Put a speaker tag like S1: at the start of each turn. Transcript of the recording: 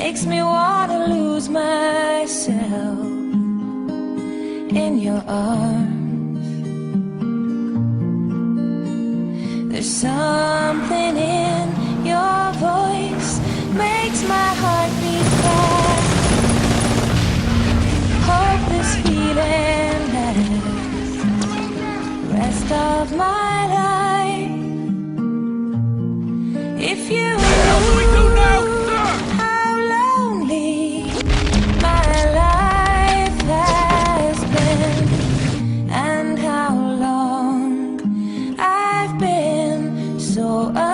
S1: makes me wanna lose myself in your arms. There's something in your voice, makes my heart beat fast. Hope this feeling lasts rest of my life. If you so